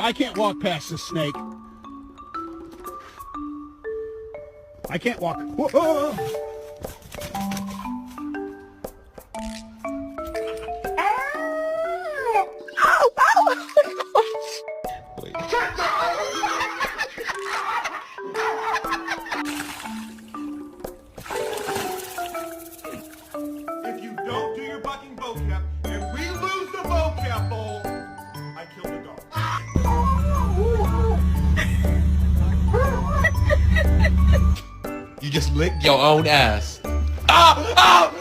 I can't walk past this snake. I can't walk. Whoa. Wait. If you don't do your bucking vocab and we lose the vocab bowl, I kill the dog. You just licked your own ass. Ow! Ow!